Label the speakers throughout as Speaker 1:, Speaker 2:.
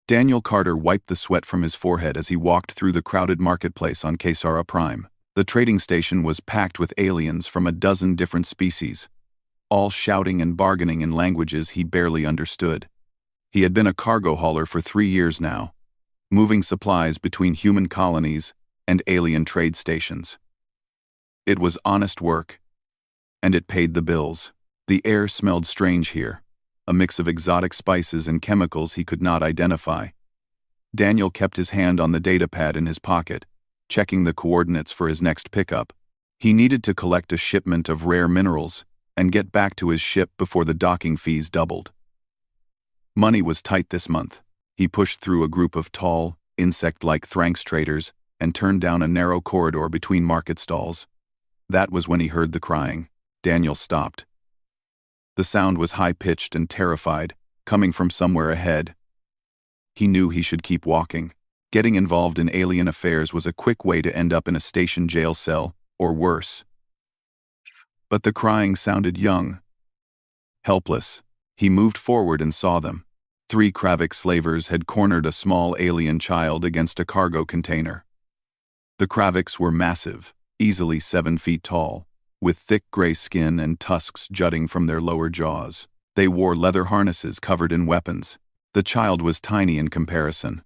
Speaker 1: Daniel Carter wiped the sweat from his forehead as he walked through the crowded marketplace on Kesara Prime. The trading station was packed with aliens from a dozen different species, all shouting and bargaining in languages he barely understood. He had been a cargo hauler for 3 years now, moving supplies between human colonies and alien trade stations. It was honest work, and it paid the bills. The air smelled strange here, a mix of exotic spices and chemicals he could not identify. Daniel kept his hand on the datapad in his pocket, checking the coordinates for his next pickup. He needed to collect a shipment of rare minerals and get back to his ship before the docking fees doubled. Money was tight this month. He pushed through a group of tall, insect-like Thranx traders and turned down a narrow corridor between market stalls. That was when he heard the crying. Daniel stopped. The sound was high-pitched and terrified, coming from somewhere ahead. He knew he should keep walking. Getting involved in alien affairs was a quick way to end up in a station jail cell, or worse. But the crying sounded young, helpless. He moved forward and saw them. 3 Kravik slavers had cornered a small alien child against a cargo container. The Kraviks were massive, easily 7 feet tall, with thick gray skin and tusks jutting from their lower jaws. They wore leather harnesses covered in weapons. The child was tiny in comparison,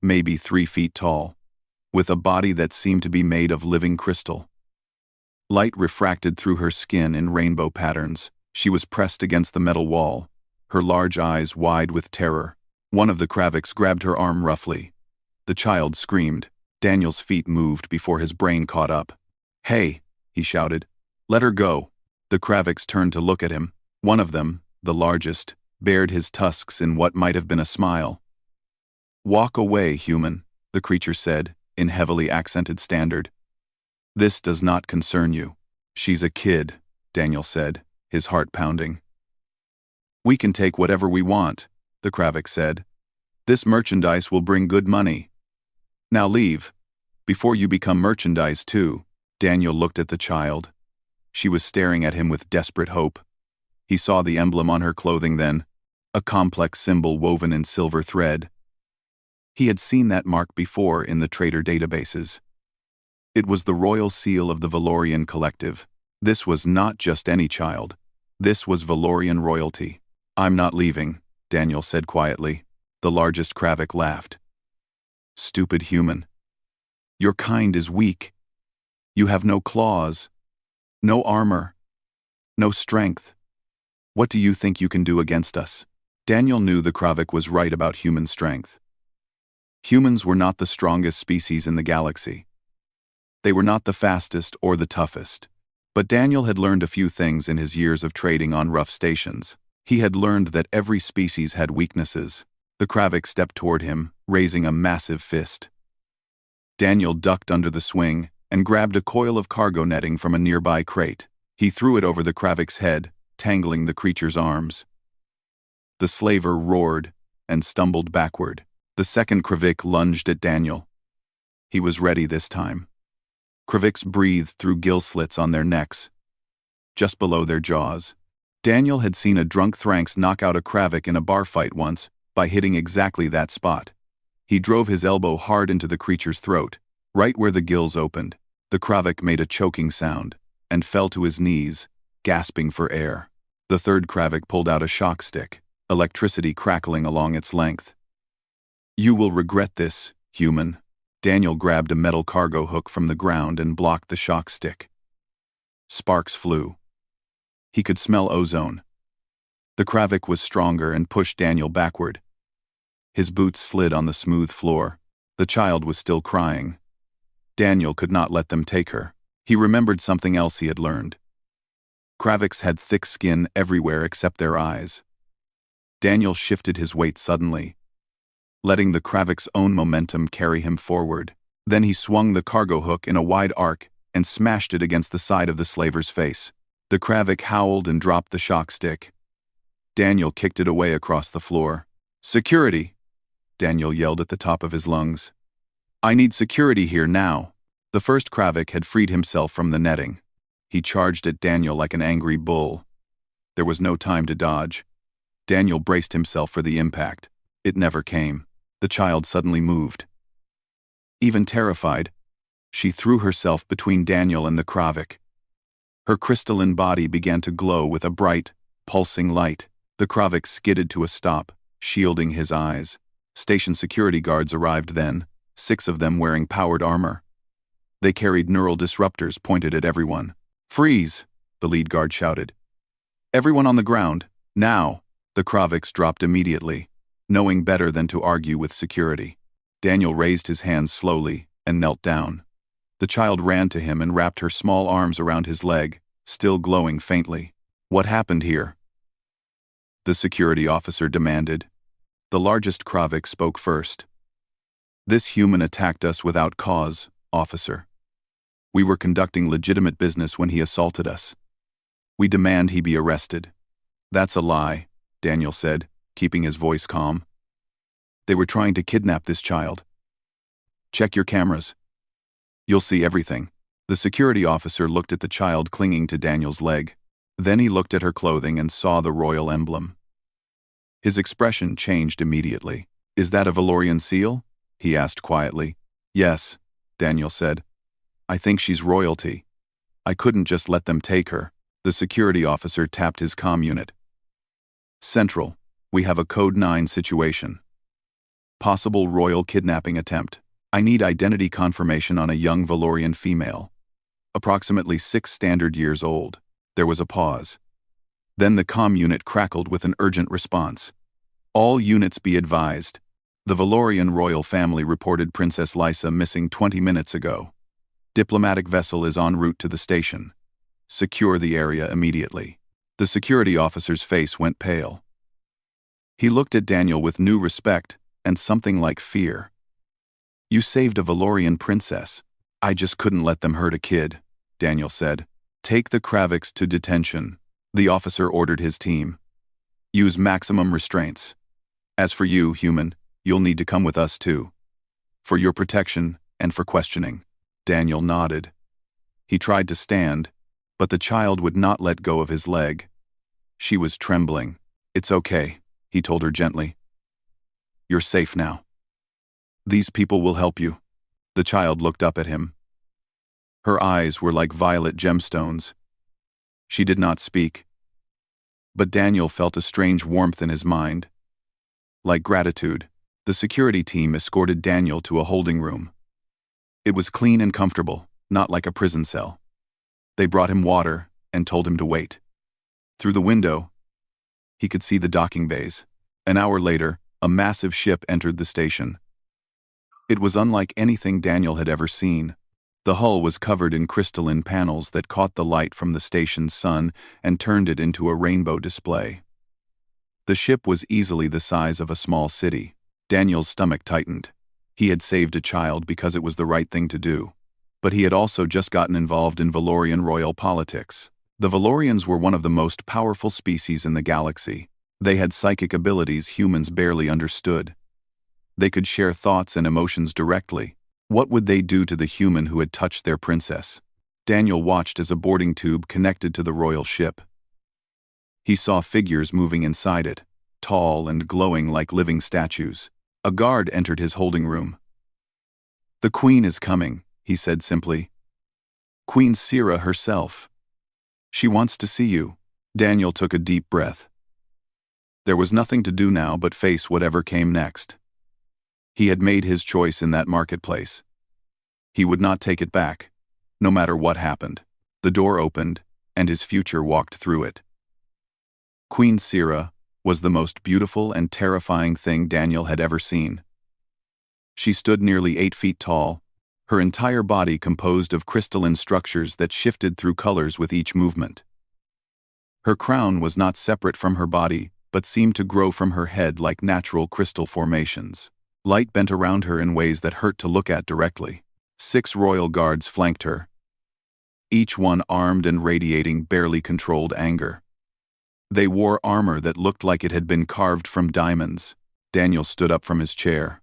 Speaker 1: maybe 3 feet tall, with a body that seemed to be made of living crystal. Light refracted through her skin in rainbow patterns. She was pressed against the metal wall, her large eyes wide with terror. One of the Kraviks grabbed her arm roughly. The child screamed. Daniel's feet moved before his brain caught up. "Hey," he shouted. "Let her go." The Kraviks turned to look at him. One of them, the largest, bared his tusks in what might have been a smile. "Walk away, human," the creature said, in heavily accented standard. "This does not concern you." "She's a kid," Daniel said, his heart pounding. "We can take whatever we want," the Kravik said. "This merchandise will bring good money. Now leave, before you become merchandise too." Daniel looked at the child. She was staring at him with desperate hope. He saw the emblem on her clothing then, a complex symbol woven in silver thread. He had seen that mark before in the trader databases. It was the royal seal of the Valorian Collective. This was not just any child. This was Valorian royalty. "I'm not leaving," Daniel said quietly. The largest Kravik laughed. "Stupid human. Your kind is weak. You have no claws, no armor, no strength. What do you think you can do against us?" Daniel knew the Kravik was right about human strength. Humans were not the strongest species in the galaxy. They were not the fastest or the toughest. But Daniel had learned a few things in his years of trading on rough stations. He had learned that every species had weaknesses. The Kravik stepped toward him, raising a massive fist. Daniel ducked under the swing and grabbed a coil of cargo netting from a nearby crate. He threw it over the Kravik's head, tangling the creature's arms. The slaver roared and stumbled backward. The second Kravik lunged at Daniel. He was ready this time. Kraviks breathed through gill slits on their necks, just below their jaws. Daniel had seen a drunk Thranx knock out a Kravik in a bar fight once by hitting exactly that spot. He drove his elbow hard into the creature's throat, right where the gills opened. The Kravik made a choking sound and fell to his knees, gasping for air. The third Kravik pulled out a shock stick, electricity crackling along its length. "You will regret this, human." Daniel grabbed a metal cargo hook from the ground and blocked the shock stick. Sparks flew. He could smell ozone. The Kravik was stronger and pushed Daniel backward. His boots slid on the smooth floor. The child was still crying. Daniel could not let them take her. He remembered something else he had learned. Kraviks had thick skin everywhere except their eyes. Daniel shifted his weight suddenly, letting the Kravik's own momentum carry him forward. Then he swung the cargo hook in a wide arc and smashed it against the side of the slaver's face. The Kravik howled and dropped the shock stick. Daniel kicked it away across the floor. "Security!" Daniel yelled at the top of his lungs. "I need security here now." The first Kravik had freed himself from the netting. He charged at Daniel like an angry bull. There was no time to dodge. Daniel braced himself for the impact. It never came. The child suddenly moved. Even terrified, she threw herself between Daniel and the Kravik. Her crystalline body began to glow with a bright, pulsing light. The Kravik skidded to a stop, shielding his eyes. Station security guards arrived then, 6 of them wearing powered armor. They carried neural disruptors pointed at everyone. "Freeze!" the lead guard shouted. "Everyone on the ground, now!" The Kraviks dropped immediately, knowing better than to argue with security. Daniel raised his hands slowly and knelt down. The child ran to him and wrapped her small arms around his leg, still glowing faintly. "What happened here?" the security officer demanded. The largest Kravik spoke first. "This human attacked us without cause, officer. We were conducting legitimate business when he assaulted us. We demand he be arrested." "That's a lie," Daniel said, keeping his voice calm. "They were trying to kidnap this child. Check your cameras. You'll see everything." The security officer looked at the child clinging to Daniel's leg. Then he looked at her clothing and saw the royal emblem. His expression changed immediately. "Is that a Valorian seal?" he asked quietly. "Yes," Daniel said. "I think she's royalty. I couldn't just let them take her." The security officer tapped his comm unit. "Central, we have a Code 9 situation. Possible royal kidnapping attempt. I need identity confirmation on a young Valorian female. Approximately 6 standard years old." There was a pause. Then the comm unit crackled with an urgent response. "All units be advised. The Valorian royal family reported Princess Lysa missing 20 minutes ago. Diplomatic vessel is en route to the station. Secure the area immediately." The security officer's face went pale. He looked at Daniel with new respect and something like fear. "You saved a Valorian princess. I just couldn't let them hurt a kid," Daniel said. "Take the Kraviks to detention," the officer ordered his team. "Use maximum restraints. As for you, human, you'll need to come with us too. For your protection and for questioning." Daniel nodded. He tried to stand, but the child would not let go of his leg. She was trembling. "It's okay," he told her gently. "You're safe now. These people will help you." The child looked up at him. Her eyes were like violet gemstones. She did not speak. But Daniel felt a strange warmth in his mind. Like gratitude, the security team escorted Daniel to a holding room. It was clean and comfortable, not like a prison cell. They brought him water and told him to wait. Through the window, he could see the docking bays. An hour later, a massive ship entered the station. It was unlike anything Daniel had ever seen. The hull was covered in crystalline panels that caught the light from the station's sun and turned it into a rainbow display. The ship was easily the size of a small city. Daniel's stomach tightened. He had saved a child because it was the right thing to do. But he had also just gotten involved in Valorian royal politics. The Valorians were one of the most powerful species in the galaxy. They had psychic abilities humans barely understood. They could share thoughts and emotions directly. What would they do to the human who had touched their princess? Daniel watched as a boarding tube connected to the royal ship. He saw figures moving inside it, tall and glowing like living statues. A guard entered his holding room. "The Queen is coming," he said simply. "Queen Sira herself. She wants to see you." Daniel took a deep breath. There was nothing to do now but face whatever came next. He had made his choice in that marketplace. He would not take it back, no matter what happened. The door opened, and his future walked through it. Queen Sira was the most beautiful and terrifying thing Daniel had ever seen. She stood nearly 8 feet tall, her entire body composed of crystalline structures that shifted through colors with each movement. Her crown was not separate from her body, but seemed to grow from her head like natural crystal formations. Light bent around her in ways that hurt to look at directly. 6 royal guards flanked her, each one armed and radiating barely controlled anger. They wore armor that looked like it had been carved from diamonds. Daniel stood up from his chair.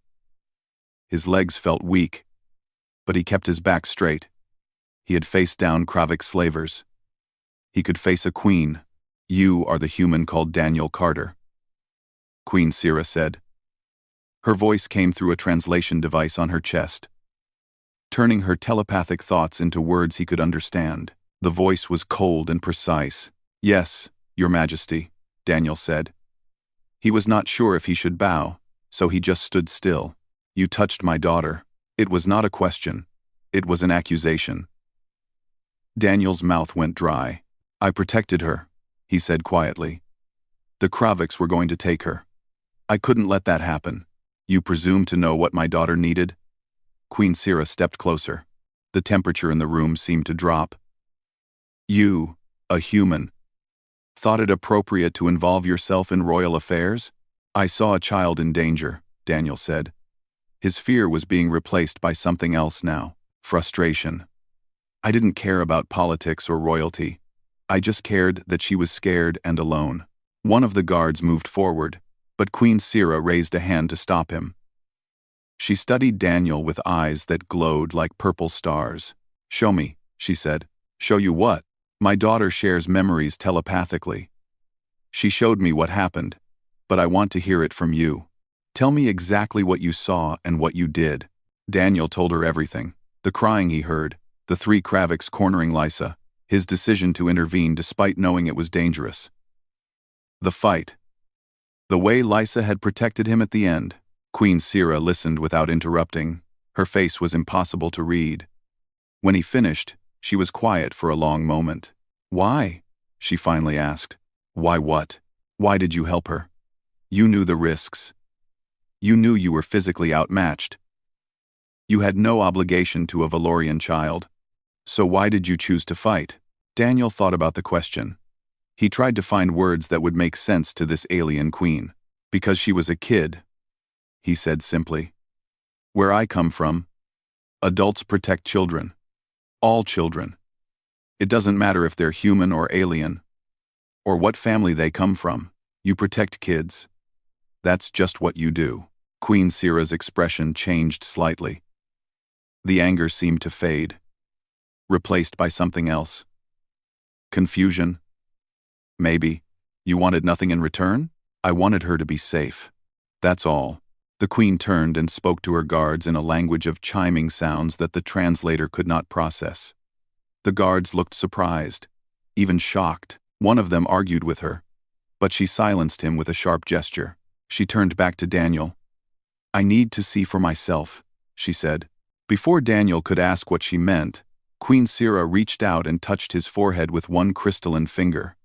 Speaker 1: His legs felt weak, but he kept his back straight. He had faced down Kravik slavers. He could face a queen. "You are the human called Daniel Carter," Queen Sira said. Her voice came through a translation device on her chest, turning her telepathic thoughts into words he could understand. The voice was cold and precise. "Yes, Your Majesty," Daniel said. He was not sure if he should bow, so he just stood still. "You touched my daughter." It was not a question. It was an accusation. Daniel's mouth went dry. "I protected her," he said quietly. "The Kraviks were going to take her. I couldn't let that happen. You presume to know what my daughter needed?" Queen Sira stepped closer. The temperature in the room seemed to drop. "You, a human, thought it appropriate to involve yourself in royal affairs?" "I saw a child in danger," Daniel said. His fear was being replaced by something else now: frustration. "I didn't care about politics or royalty. I just cared that she was scared and alone." One of the guards moved forward, but Queen Sira raised a hand to stop him. She studied Daniel with eyes that glowed like purple stars. "Show me," she said. "Show you what?" "My daughter shares memories telepathically. She showed me what happened, but I want to hear it from you. Tell me exactly what you saw and what you did." Daniel told her everything: the crying he heard, the 3 Kraviks cornering Lysa, his decision to intervene despite knowing it was dangerous. The fight. The way Lysa had protected him at the end. Queen Sira listened without interrupting. Her face was impossible to read. When he finished, she was quiet for a long moment. "Why?" she finally asked. "Why what? Why did you help her? You knew the risks. You knew you were physically outmatched. You had no obligation to a Valorian child. So why did you choose to fight?" Daniel thought about the question. He tried to find words that would make sense to this alien queen. "Because she was a kid," he said simply. "Where I come from, adults protect children. All children. It doesn't matter if they're human or alien, or what family they come from. You protect kids. That's just what you do." Queen Sira's expression changed slightly. The anger seemed to fade, replaced by something else. Confusion? Maybe. "You wanted nothing in return?" "I wanted her to be safe. That's all." The queen turned and spoke to her guards in a language of chiming sounds that the translator could not process. The guards looked surprised, even shocked. One of them argued with her, but she silenced him with a sharp gesture. She turned back to Daniel. "I need to see for myself," she said. Before Daniel could ask what she meant, Queen Sira reached out and touched his forehead with one crystalline finger.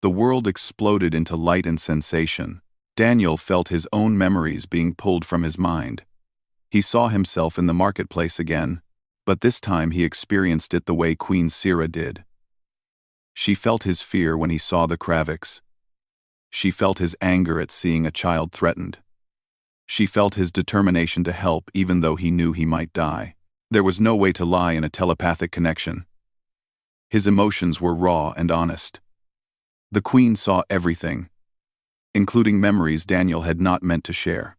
Speaker 1: The world exploded into light and sensation. Daniel felt his own memories being pulled from his mind. He saw himself in the marketplace again, but this time he experienced it the way Queen Sira did. She felt his fear when he saw the Kraviks. She felt his anger at seeing a child threatened. She felt his determination to help even though he knew he might die. There was no way to lie in a telepathic connection. His emotions were raw and honest. The queen saw everything, including memories Daniel had not meant to share.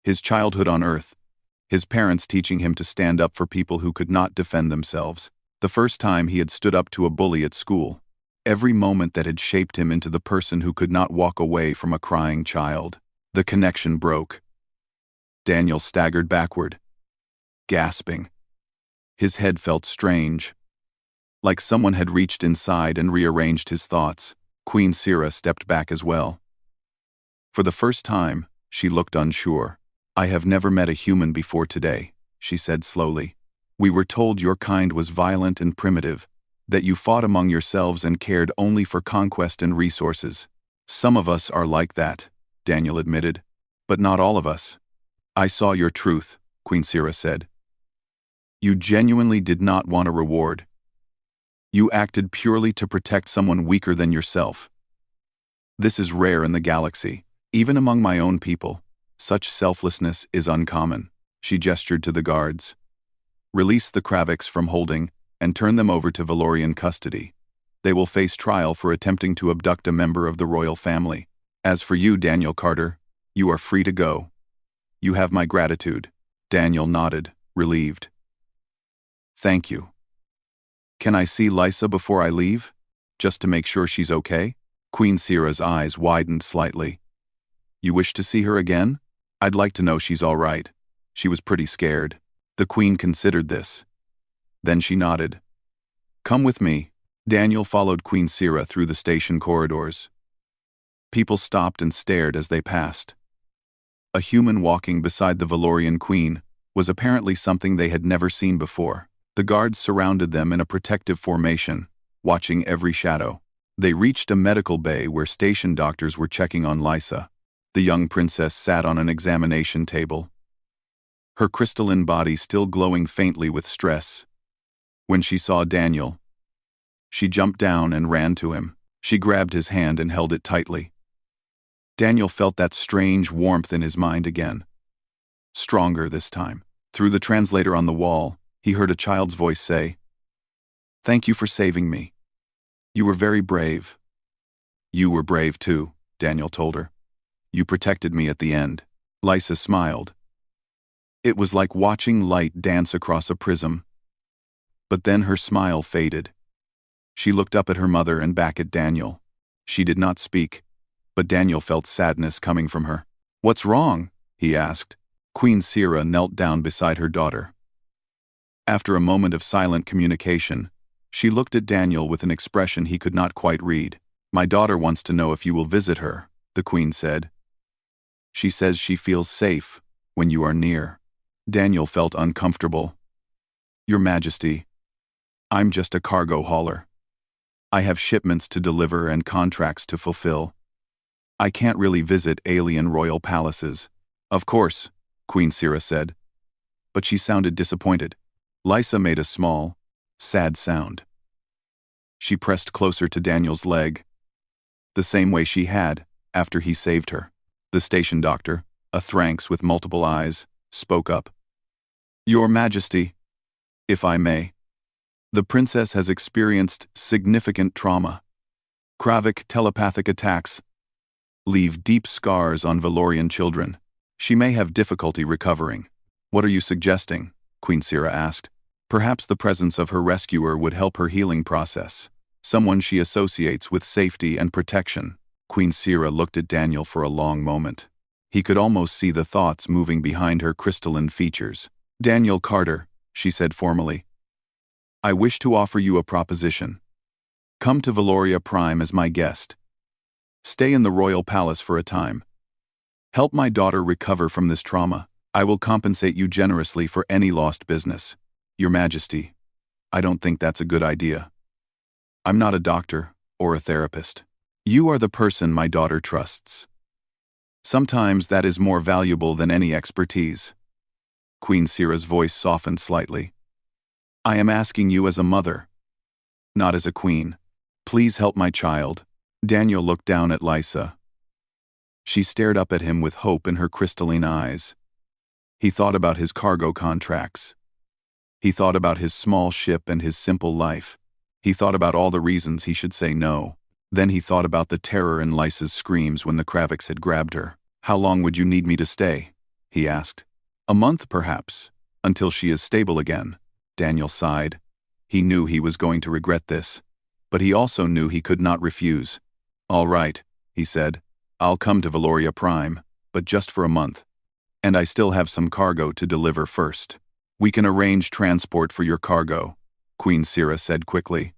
Speaker 1: His childhood on Earth, his parents teaching him to stand up for people who could not defend themselves, the first time he had stood up to a bully at school, every moment that had shaped him into the person who could not walk away from a crying child. The connection broke. Daniel staggered backward, gasping. His head felt strange, like someone had reached inside and rearranged his thoughts. Queen Sira stepped back as well. For the first time, she looked unsure. "I have never met a human before today," she said slowly. "We were told your kind was violent and primitive, that you fought among yourselves and cared only for conquest and resources. Some of us are like that," Daniel admitted, "but not all of us." "I saw your truth," Queen Sira said. "You genuinely did not want a reward. You acted purely to protect someone weaker than yourself. This is rare in the galaxy. Even among my own people, such selflessness is uncommon." She gestured to the guards. "Release the Kraviks from holding and turn them over to Valorian custody. They will face trial for attempting to abduct a member of the royal family. As for you, Daniel Carter, you are free to go. You have my gratitude." Daniel nodded, relieved. "Thank you. Can I see Lysa before I leave? Just to make sure she's okay?" Queen Sira's eyes widened slightly. "You wish to see her again?" I'd like to know she's all right. She was pretty scared. The Queen considered this. Then she nodded. Come with me. Daniel followed Queen Sira through the station corridors. People stopped and stared as they passed. A human walking beside the Valorian Queen was apparently something they had never seen before. The guards surrounded them in a protective formation, watching every shadow. They reached a medical bay where station doctors were checking on Lysa. The young princess sat on an examination table, her crystalline body still glowing faintly with stress. When she saw Daniel, she jumped down and ran to him. She grabbed his hand and held it tightly. Daniel felt that strange warmth in his mind again. Stronger this time. Through the translator on the wall, he heard a child's voice say, "Thank you for saving me. You were very brave." "You were brave too," Daniel told her. "You protected me at the end." Lysa smiled. It was like watching light dance across a prism. But then her smile faded. She looked up at her mother and back at Daniel. She did not speak, but Daniel felt sadness coming from her. "What's wrong?" he asked. Queen Sira knelt down beside her daughter. After a moment of silent communication, she looked at Daniel with an expression he could not quite read. "My daughter wants to know if you will visit her," the Queen said. "She says she feels safe when you are near." Daniel felt uncomfortable. "Your Majesty, I'm just a cargo hauler. I have shipments to deliver and contracts to fulfill. I can't really visit alien royal palaces." "Of course," Queen Sira said. But she sounded disappointed. Lysa made a small, sad sound. She pressed closer to Daniel's leg, the same way she had after he saved her. The station doctor, a Thranx with multiple eyes, spoke up. "Your Majesty, if I may, the princess has experienced significant trauma. Kravik telepathic attacks leave deep scars on Valorian children. She may have difficulty recovering." "What are you suggesting?" Queen Sira asked. "Perhaps the presence of her rescuer would help her healing process. Someone she associates with safety and protection." Queen Sira looked at Daniel for a long moment. He could almost see the thoughts moving behind her crystalline features. "Daniel Carter," she said formally, "I wish to offer you a proposition. Come to Valoria Prime as my guest. Stay in the royal palace for a time. Help my daughter recover from this trauma. I will compensate you generously for any lost business." "Your Majesty, I don't think that's a good idea. I'm not a doctor or a therapist. You are the person my daughter trusts. Sometimes that is more valuable than any expertise." Queen Sira's voice softened slightly. "I am asking you as a mother, not as a queen. Please help my child." Daniel looked down at Lysa. She stared up at him with hope in her crystalline eyes. He thought about his cargo contracts. He thought about his small ship and his simple life. He thought about all the reasons he should say no. Then he thought about the terror in Lysa's screams when the Kraviks had grabbed her. "How long would you need me to stay?" he asked. "A month, perhaps, until she is stable again." Daniel sighed. He knew he was going to regret this, but he also knew he could not refuse. "All right," he said. "I'll come to Valoria Prime, but just for a month. And I still have some cargo to deliver first." "We can arrange transport for your cargo," Queen Sira said quickly.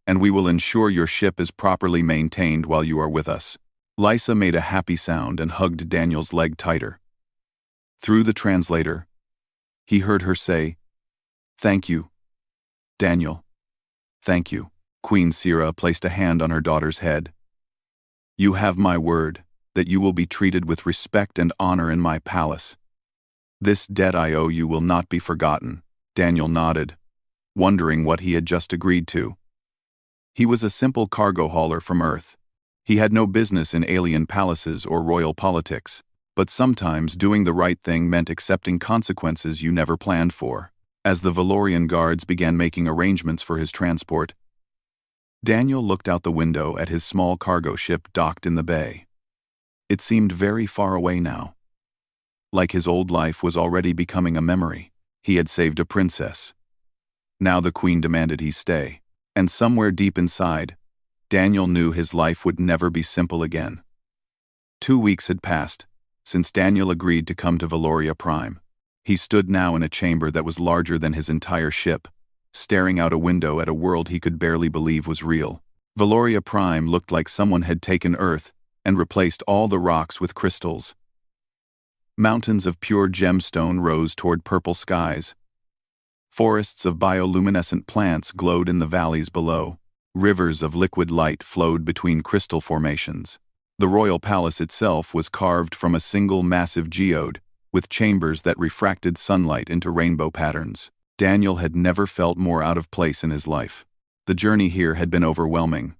Speaker 1: "And we will ensure your ship is properly maintained while you are with us." Lysa made a happy sound and hugged Daniel's leg tighter. Through the translator, he heard her say, "Thank you, Daniel. Thank you." Queen Sira placed a hand on her daughter's head. "You have my word that you will be treated with respect and honor in my palace. This debt I owe you will not be forgotten." Daniel nodded, wondering what he had just agreed to. He was a simple cargo hauler from Earth. He had no business in alien palaces or royal politics, but sometimes doing the right thing meant accepting consequences you never planned for. As the Valorian guards began making arrangements for his transport, Daniel looked out the window at his small cargo ship docked in the bay. It seemed very far away now. Like his old life was already becoming a memory. He had saved a princess. Now the Queen demanded he stay. And somewhere deep inside, Daniel knew his life would never be simple again. 2 weeks had passed since Daniel agreed to come to Valoria Prime. He stood now in a chamber that was larger than his entire ship, staring out a window at a world he could barely believe was real. Valoria Prime looked like someone had taken Earth and replaced all the rocks with crystals. Mountains of pure gemstone rose toward purple skies. Forests of bioluminescent plants glowed in the valleys below. Rivers of liquid light flowed between crystal formations. The royal palace itself was carved from a single massive geode, with chambers that refracted sunlight into rainbow patterns. Daniel had never felt more out of place in his life. The journey here had been overwhelming.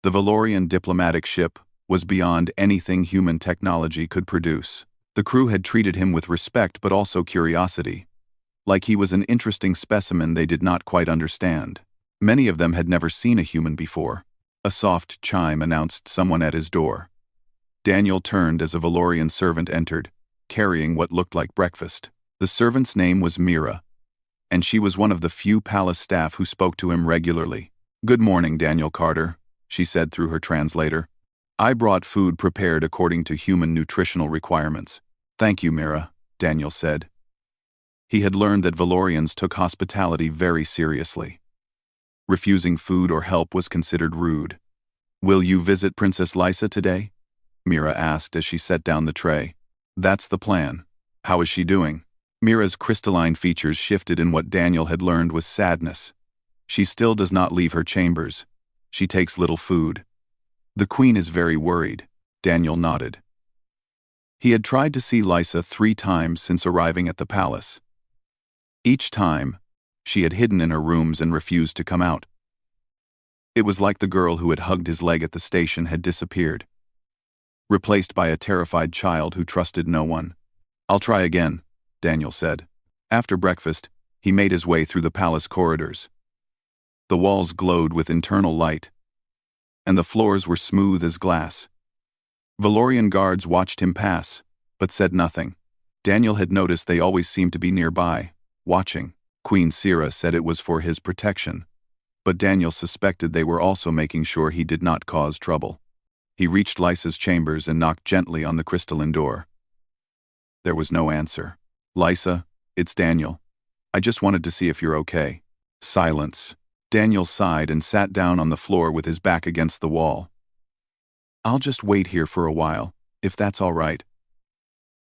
Speaker 1: The Valorian diplomatic ship was beyond anything human technology could produce. The crew had treated him with respect but also curiosity, like he was an interesting specimen they did not quite understand. Many of them had never seen a human before. A soft chime announced someone at his door. Daniel turned as a Valorian servant entered, carrying what looked like breakfast. The servant's name was Mira, and she was one of the few palace staff who spoke to him regularly. "Good morning, Daniel Carter," she said through her translator. "I brought food prepared according to human nutritional requirements." "Thank you, Mira," Daniel said. He had learned that Valorians took hospitality very seriously. Refusing food or help was considered rude. "Will you visit Princess Lysa today?" Mira asked as she set down the tray. "That's the plan. How is she doing?" Mira's crystalline features shifted in what Daniel had learned was sadness. "She still does not leave her chambers. She takes little food." "The queen is very worried," Daniel nodded. He had tried to see Lysa 3 times since arriving at the palace. Each time, she had hidden in her rooms and refused to come out. It was like the girl who had hugged his leg at the station had disappeared, replaced by a terrified child who trusted no one. "I'll try again," Daniel said. After breakfast, he made his way through the palace corridors. The walls glowed with internal light, and the floors were smooth as glass. Valorian guards watched him pass, but said nothing. Daniel had noticed they always seemed to be nearby, watching. Queen Sira said it was for his protection, but Daniel suspected they were also making sure he did not cause trouble. He reached Lysa's chambers and knocked gently on the crystalline door. There was no answer. "Lysa, it's Daniel. I just wanted to see if you're okay." Silence. Daniel sighed and sat down on the floor with his back against the wall. "I'll just wait here for a while, if that's all right.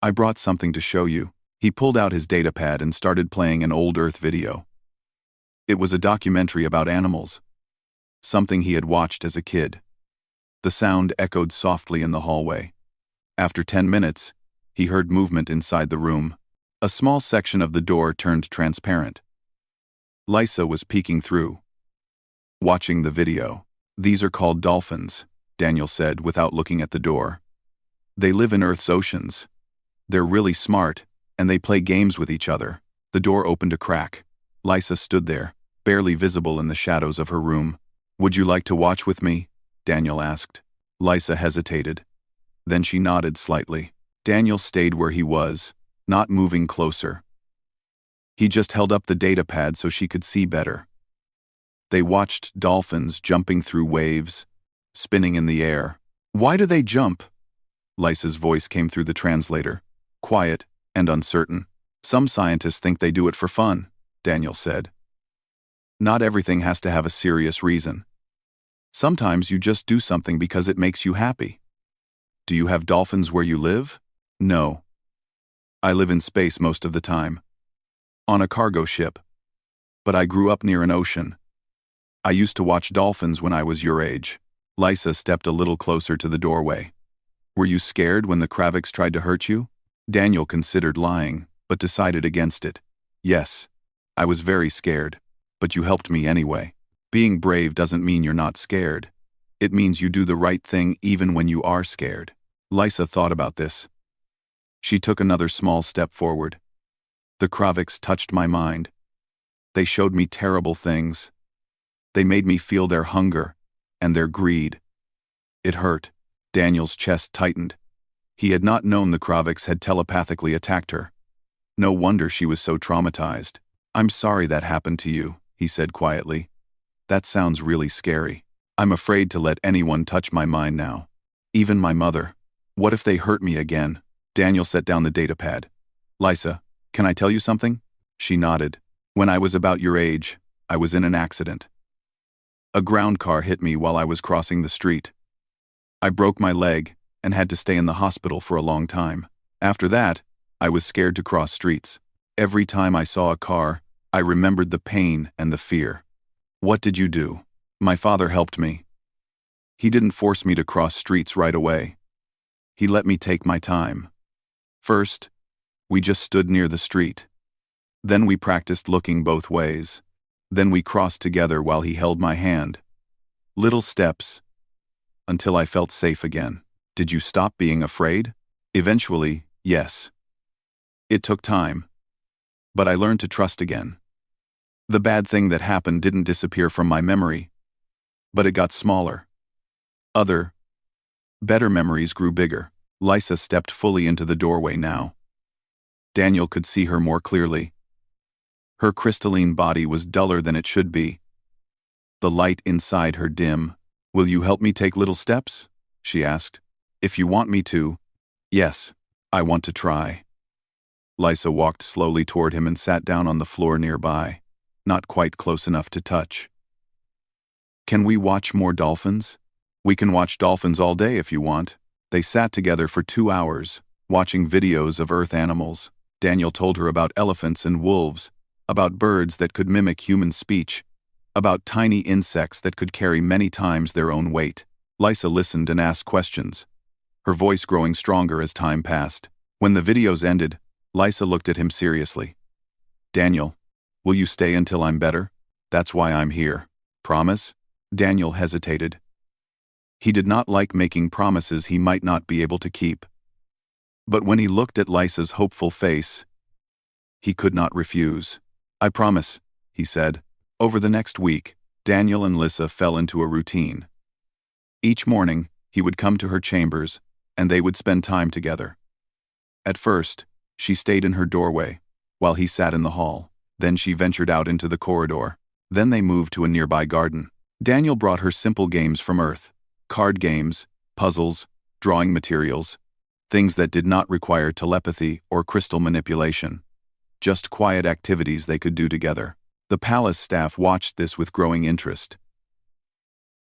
Speaker 1: I brought something to show you." He pulled out his datapad and started playing an old Earth video. It was a documentary about animals, something he had watched as a kid. The sound echoed softly in the hallway. After 10 minutes, he heard movement inside the room. A small section of the door turned transparent. Lysa was peeking through, watching the video. "These are called dolphins," Daniel said without looking at the door. "They live in Earth's oceans. They're really smart, and they play games with each other." The door opened a crack. Lysa stood there, barely visible in the shadows of her room. "Would you like to watch with me?" Daniel asked. Lysa hesitated. Then she nodded slightly. Daniel stayed where he was, not moving closer. He just held up the datapad so she could see better. They watched dolphins jumping through waves, spinning in the air. "Why do they jump?" Lysa's voice came through the translator, quiet and uncertain. "Some scientists think they do it for fun," Daniel said. "Not everything has to have a serious reason. Sometimes you just do something because it makes you happy." "Do you have dolphins where you live?" "No. I live in space most of the time, on a cargo ship. But I grew up near an ocean. I used to watch dolphins when I was your age." Lysa stepped a little closer to the doorway. "Were you scared when the Kraviks tried to hurt you?" Daniel considered lying, but decided against it. "Yes, I was very scared, but you helped me anyway. Being brave doesn't mean you're not scared. It means you do the right thing even when you are scared." Lysa thought about this. She took another small step forward. "The Kraviks touched my mind. They showed me terrible things. They made me feel their hunger and their greed. It hurt." Daniel's chest tightened. He had not known the Kraviks had telepathically attacked her. No wonder she was so traumatized. "I'm sorry that happened to you," he said quietly. "That sounds really scary. I'm afraid to let anyone touch my mind now. Even my mother. What if they hurt me again?" Daniel set down the datapad. Lysa, can I tell you something? She nodded. When I was about your age, I was in an accident. A ground car hit me while I was crossing the street. I broke my leg and had to stay in the hospital for a long time. After that, I was scared to cross streets. Every time I saw a car, I remembered the pain and the fear. What did you do? My father helped me. He didn't force me to cross streets right away. He let me take my time. First, we just stood near the street. Then we practiced looking both ways. Then we crossed together while he held my hand. Little steps, until I felt safe again. Did you stop being afraid? Eventually, yes. It took time, but I learned to trust again. The bad thing that happened didn't disappear from my memory, but it got smaller. Other, better memories grew bigger. Lysa stepped fully into the doorway now. Daniel could see her more clearly. Her crystalline body was duller than it should be. The light inside her dim. Will you help me take little steps? She asked. If you want me to. Yes, I want to try. Lysa walked slowly toward him and sat down on the floor nearby, not quite close enough to touch. Can we watch more dolphins? We can watch dolphins all day if you want. They sat together for 2 hours, watching videos of Earth animals. Daniel told her about elephants and wolves, about birds that could mimic human speech, about tiny insects that could carry many times their own weight. Lysa listened and asked questions, her voice growing stronger as time passed. When the videos ended, Lysa looked at him seriously. Daniel, will you stay until I'm better? That's why I'm here. Promise? Daniel hesitated. He did not like making promises he might not be able to keep. But when he looked at Lysa's hopeful face, he could not refuse. I promise, he said. Over the next week, Daniel and Lysa fell into a routine. Each morning, he would come to her chambers, and they would spend time together. At first, she stayed in her doorway, while he sat in the hall. Then she ventured out into the corridor. Then they moved to a nearby garden. Daniel brought her simple games from Earth, card games, puzzles, drawing materials, things that did not require telepathy or crystal manipulation. Just quiet activities they could do together. The palace staff watched this with growing interest.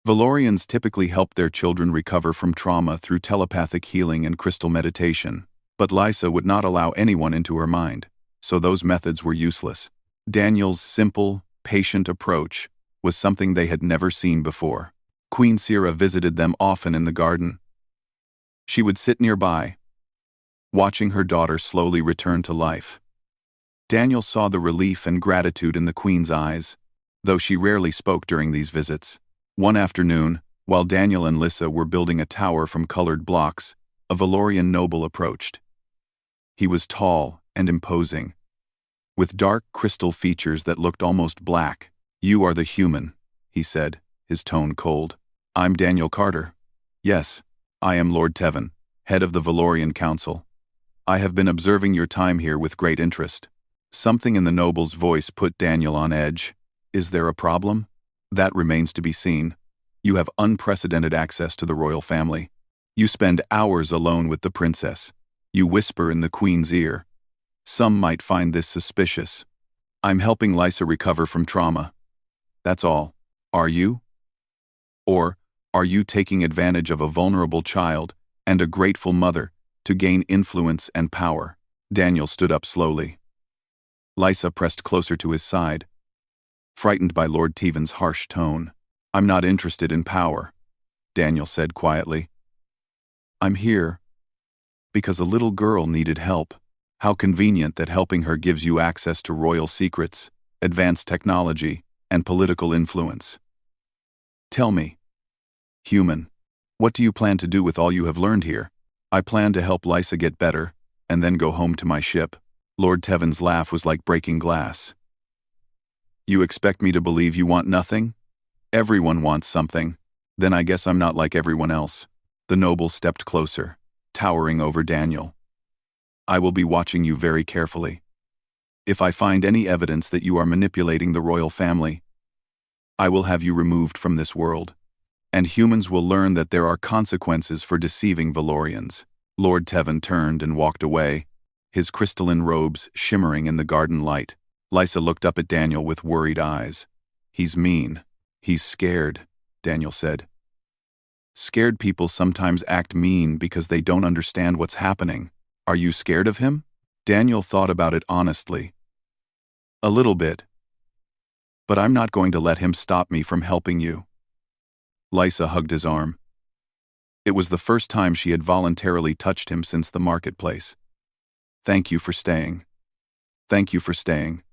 Speaker 1: Valorians typically helped their children recover from trauma through telepathic healing and crystal meditation, but Lysa would not allow anyone into her mind, so those methods were useless. Daniel's simple, patient approach was something they had never seen before. Queen Sira visited them often in the garden. She would sit nearby, watching her daughter slowly return to life. Daniel saw the relief and gratitude in the queen's eyes, though she rarely spoke during these visits. One afternoon, while Daniel and Lysa were building a tower from colored blocks, a Valorian noble approached. He was tall and imposing, with dark crystal features that looked almost black. You are the human, he said, his tone cold. I'm Daniel Carter. Yes, I am Lord Tevin, head of the Valorian Council. I have been observing your time here with great interest. Something in the noble's voice put Daniel on edge. Is there a problem? That remains to be seen. You have unprecedented access to the royal family. You spend hours alone with the princess. You whisper in the queen's ear. Some might find this suspicious. I'm helping Lysa recover from trauma. That's all. Are you? Or are you taking advantage of a vulnerable child and a grateful mother to gain influence and power? Daniel stood up slowly. Lysa pressed closer to his side, frightened by Lord Tevin's harsh tone. I'm not interested in power, Daniel said quietly. I'm here because a little girl needed help. How convenient that helping her gives you access to royal secrets, advanced technology, and political influence. Tell me, human, what do you plan to do with all you have learned here? I plan to help Lysa get better, and then go home to my ship. Lord Tevin's laugh was like breaking glass. You expect me to believe you want nothing? Everyone wants something. Then I guess I'm not like everyone else. The noble stepped closer, towering over Daniel. I will be watching you very carefully. If I find any evidence that you are manipulating the royal family, I will have you removed from this world, and humans will learn that there are consequences for deceiving Valorians. Lord Tevin turned and walked away, his crystalline robes shimmering in the garden light. Lysa looked up at Daniel with worried eyes. "He's mean. He's scared," Daniel said. "Scared people sometimes act mean because they don't understand what's happening. Are you scared of him?" Daniel thought about it honestly. "A little bit. But I'm not going to let him stop me from helping you." Lysa hugged his arm. It was the first time she had voluntarily touched him since the marketplace. "Thank you for staying. Thank you for staying."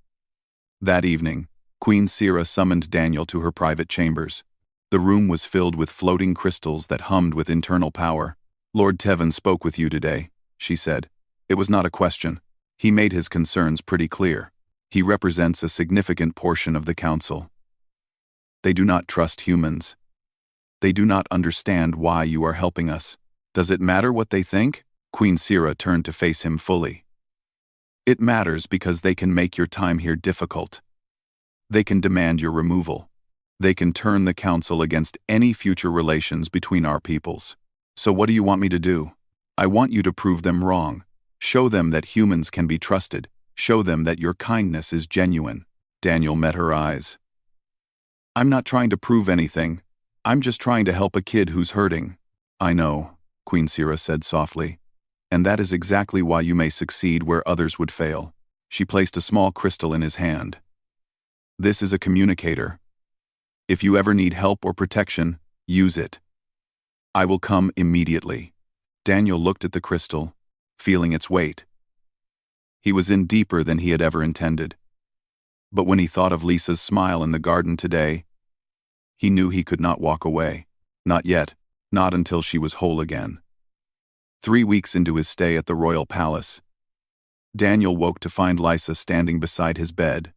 Speaker 1: That evening, Queen Sira summoned Daniel to her private chambers. The room was filled with floating crystals that hummed with internal power. "Lord Tevin spoke with you today," she said. It was not a question. He made his concerns pretty clear. He represents a significant portion of the council. They do not trust humans. They do not understand why you are helping us. Does it matter what they think? Queen Sira turned to face him fully. It matters because they can make your time here difficult. They can demand your removal. They can turn the council against any future relations between our peoples. So what do you want me to do? I want you to prove them wrong. Show them that humans can be trusted. Show them that your kindness is genuine. Daniel met her eyes. "I'm not trying to prove anything. I'm just trying to help a kid who's hurting." "I know," Queen Sira said softly. "And that is exactly why you may succeed where others would fail." She placed a small crystal in his hand. "This is a communicator. If you ever need help or protection, use it. I will come immediately." Daniel looked at the crystal, feeling its weight. He was in deeper than he had ever intended. But when he thought of Lisa's smile in the garden today, he knew he could not walk away. Not yet, not until she was whole again. 3 weeks into his stay at the royal palace, Daniel woke to find Lysa standing beside his bed.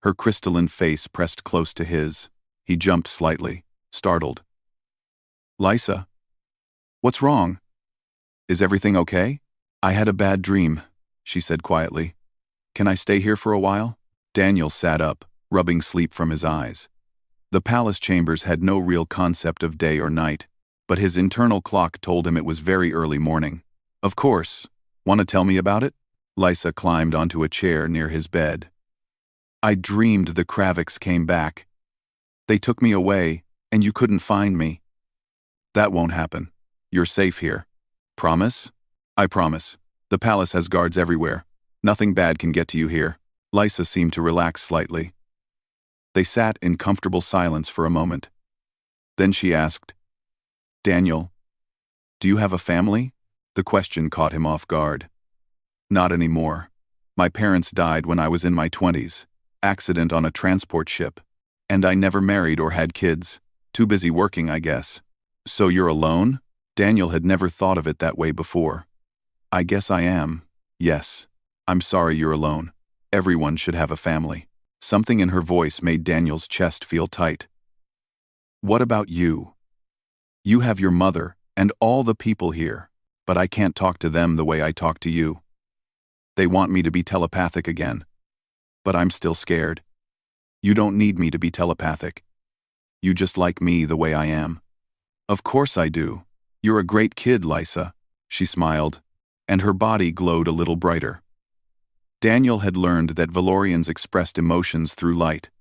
Speaker 1: Her crystalline face pressed close to his. He jumped slightly, startled. "Lysa? What's wrong? Is everything okay?" "I had a bad dream," she said quietly. "Can I stay here for a while?" Daniel sat up, rubbing sleep from his eyes. The palace chambers had no real concept of day or night, but his internal clock told him it was very early morning. "Of course. Want to tell me about it?" Lysa climbed onto a chair near his bed. "I dreamed the Kravix came back. They took me away, and you couldn't find me." "That won't happen. You're safe here." "Promise?" "I promise. The palace has guards everywhere. Nothing bad can get to you here." Lysa seemed to relax slightly. They sat in comfortable silence for a moment. Then she asked, "Daniel, do you have a family?" The question caught him off guard. "Not anymore. My parents died when I was in my 20s, accident on a transport ship. And I never married or had kids. Too busy working, I guess." "So you're alone?" Daniel had never thought of it that way before. "I guess I am. Yes. I'm sorry you're alone. Everyone should have a family." Something in her voice made Daniel's chest feel tight. "What about you? You have your mother and all the people here, but I can't talk to them the way I talk to you. They want me to be telepathic again, but I'm still scared. You don't need me to be telepathic. You just like me the way I am." "Of course I do. You're a great kid, Lysa." She smiled, and her body glowed a little brighter. Daniel had learned that Valorians expressed emotions through light.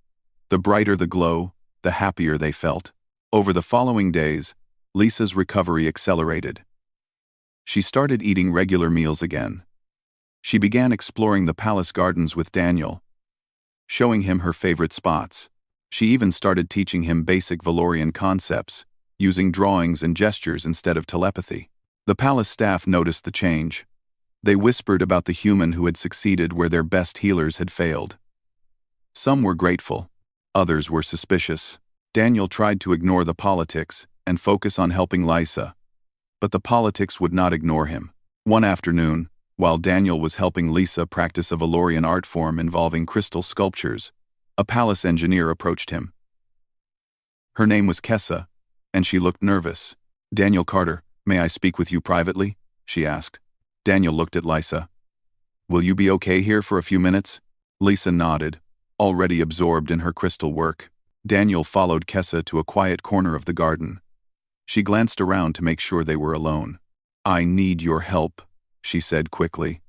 Speaker 1: The brighter the glow, the happier they felt. Over the following days, Lisa's recovery accelerated. She started eating regular meals again. She began exploring the palace gardens with Daniel, showing him her favorite spots. She even started teaching him basic Valorian concepts, using drawings and gestures instead of telepathy. The palace staff noticed the change. They whispered about the human who had succeeded where their best healers had failed. Some were grateful, others were suspicious. Daniel tried to ignore the politics and focus on helping Lysa, but the politics would not ignore him. One afternoon, while Daniel was helping Lisa practice a Valorian art form involving crystal sculptures, a palace engineer approached him. Her name was Kessa, and she looked nervous. "Daniel Carter, may I speak with you privately?" she asked. Daniel looked at Lysa. "Will you be okay here for a few minutes?" Lisa nodded, already absorbed in her crystal work. Daniel followed Kessa to a quiet corner of the garden. She glanced around to make sure they were alone. I need your help, she said quickly.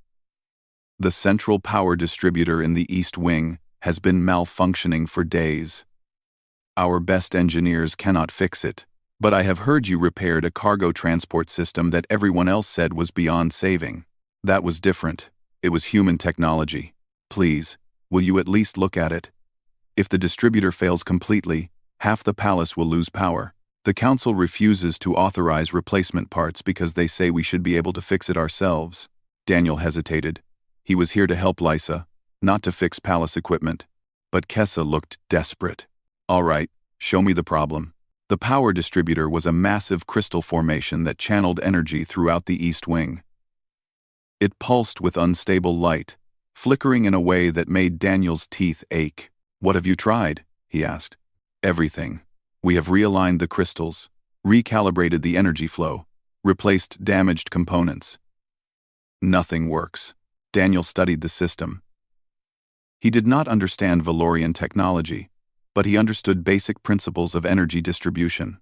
Speaker 1: The central power distributor in the East Wing has been malfunctioning for days. Our best engineers cannot fix it, but I have heard you repaired a cargo transport system that everyone else said was beyond saving. That was different. It was human technology. Please, will you at least look at it? If the distributor fails completely, half the palace will lose power. The council refuses to authorize replacement parts because they say we should be able to fix it ourselves. Daniel hesitated. He was here to help Lysa, not to fix palace equipment. But Kessa looked desperate. All right, show me the problem. The power distributor was a massive crystal formation that channeled energy throughout the East Wing. It pulsed with unstable light, flickering in a way that made Daniel's teeth ache. What have you tried? He asked. Everything. We have realigned the crystals, recalibrated the energy flow, replaced damaged components. Nothing works. Daniel studied the system. He did not understand Valorian technology, but he understood basic principles of energy distribution.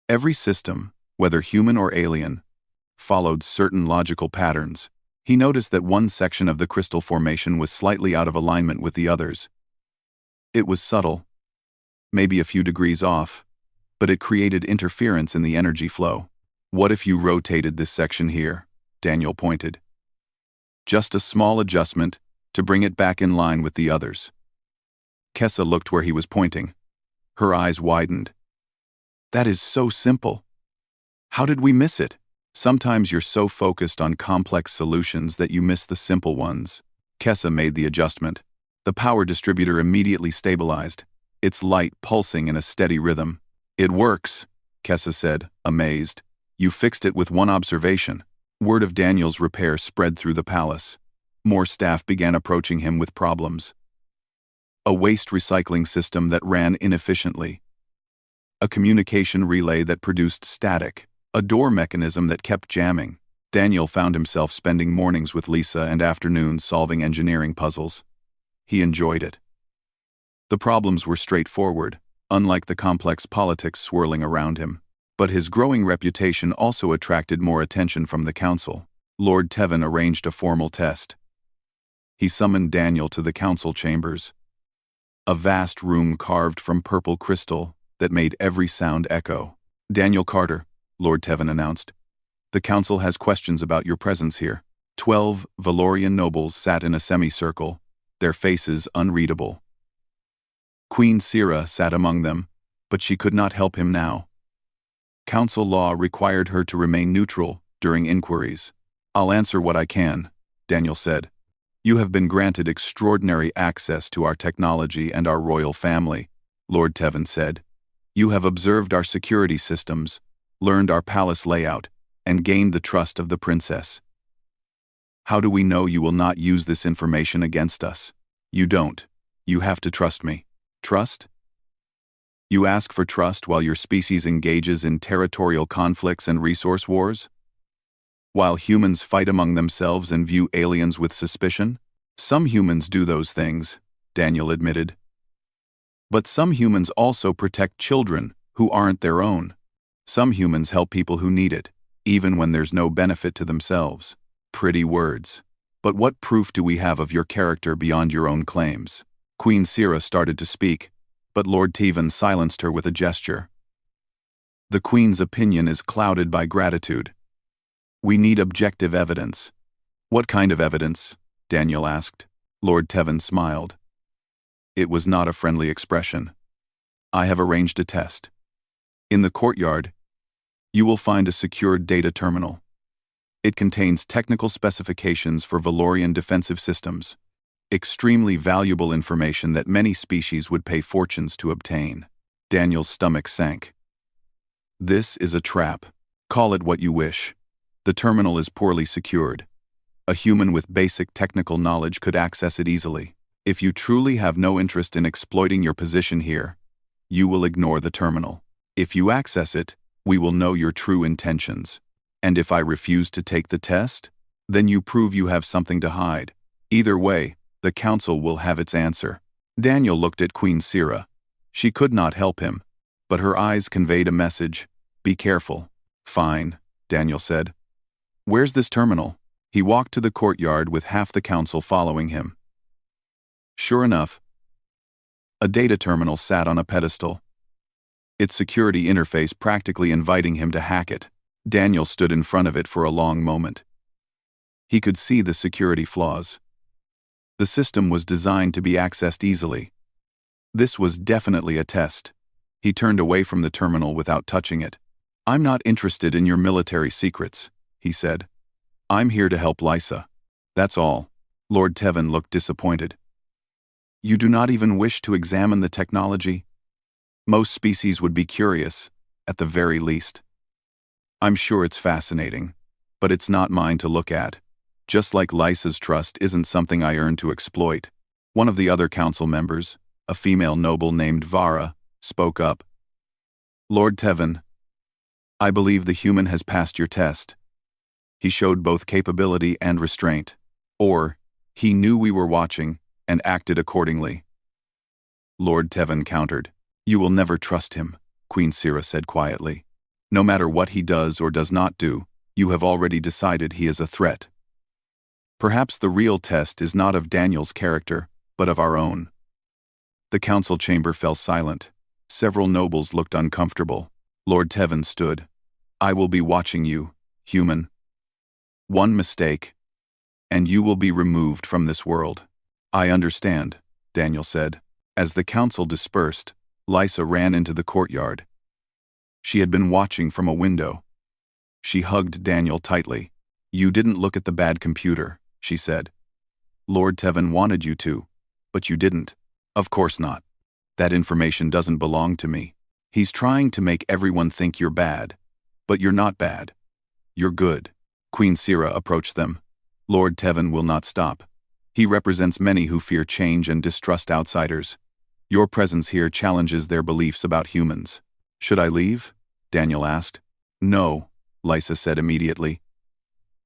Speaker 1: Every system, whether human or alien, followed certain logical patterns. He noticed that one section of the crystal formation was slightly out of alignment with the others. It was subtle, maybe a few degrees off, but it created interference in the energy flow. What if you rotated this section here? Daniel pointed. Just a small adjustment to bring it back in line with the others. Kessa looked where he was pointing. Her eyes widened. That is so simple. How did we miss it? Sometimes you're so focused on complex solutions that you miss the simple ones. Kessa made the adjustment. The power distributor immediately stabilized, its light pulsing in a steady rhythm. It works, Kessa said, amazed. You fixed it with one observation. Word of Daniel's repair spread through the palace. More staff began approaching him with problems. A waste recycling system that ran inefficiently. A communication relay that produced static. A door mechanism that kept jamming. Daniel found himself spending mornings with Lisa and afternoons solving engineering puzzles. He enjoyed it. The problems were straightforward, unlike the complex politics swirling around him. But his growing reputation also attracted more attention from the council. Lord Tevin arranged a formal test. He summoned Daniel to the council chambers. A vast room carved from purple crystal that made every sound echo. Daniel Carter, Lord Tevin announced. The council has questions about your presence here. 12 Valorian nobles sat in a semicircle, their faces unreadable. Queen Sira sat among them, but she could not help him now. Council law required her to remain neutral during inquiries. I'll answer what I can, Daniel said. You have been granted extraordinary access to our technology and our royal family, Lord Tevin said. You have observed our security systems, learned our palace layout, and gained the trust of the princess. How do we know you will not use this information against us? You don't. You have to trust me. Trust? You ask for trust while your species engages in territorial conflicts and resource wars? While humans fight among themselves and view aliens with suspicion? Some humans do those things, Daniel admitted. But some humans also protect children who aren't their own. Some humans help people who need it, even when there's no benefit to themselves. Pretty words. But what proof do we have of your character beyond your own claims? Queen Sira started to speak, but Lord Tevin silenced her with a gesture. The Queen's opinion is clouded by gratitude. We need objective evidence. What kind of evidence? Daniel asked. Lord Tevin smiled. It was not a friendly expression. I have arranged a test. In the courtyard, you will find a secured data terminal. It contains technical specifications for Valorian defensive systems. Extremely valuable information that many species would pay fortunes to obtain. Daniel's stomach sank. This is a trap. Call it what you wish. The terminal is poorly secured. A human with basic technical knowledge could access it easily. If you truly have no interest in exploiting your position here, you will ignore the terminal. If you access it, we will know your true intentions. And if I refuse to take the test, then you prove you have something to hide. Either way, the council will have its answer. Daniel looked at Queen Sira. She could not help him, but her eyes conveyed a message. Be careful. Fine, Daniel said. Where's this terminal? He walked to the courtyard with half the council following him. Sure enough, a data terminal sat on a pedestal, its security interface practically inviting him to hack it. Daniel stood in front of it for a long moment. He could see the security flaws. The system was designed to be accessed easily. This was definitely a test. He turned away from the terminal without touching it. I'm not interested in your military secrets, he said. I'm here to help Lysa. That's all. Lord Tevin looked disappointed. You do not even wish to examine the technology? Most species would be curious, at the very least. I'm sure it's fascinating, but it's not mine to look at. Just like Lysa's trust isn't something I earn to exploit. One of the other council members, a female noble named Vara, spoke up. Lord Tevin, I believe the human has passed your test. He showed both capability and restraint. Or, he knew we were watching and acted accordingly. Lord Tevin countered. You will never trust him, Queen Sira said quietly. No matter what he does or does not do, you have already decided he is a threat. Perhaps the real test is not of Daniel's character, but of our own. The council chamber fell silent. Several nobles looked uncomfortable. Lord Tevin stood. I will be watching you, human. One mistake, and you will be removed from this world. I understand, Daniel said. As the council dispersed, Lysa ran into the courtyard. She had been watching from a window. She hugged Daniel tightly. You didn't look at the bad computer, she said. Lord Tevin wanted you to, but you didn't. Of course not. That information doesn't belong to me. He's trying to make everyone think you're bad. But you're not bad. You're good. Queen Sira approached them. Lord Tevin will not stop. He represents many who fear change and distrust outsiders. Your presence here challenges their beliefs about humans. Should I leave? Daniel asked. No, Lysa said immediately.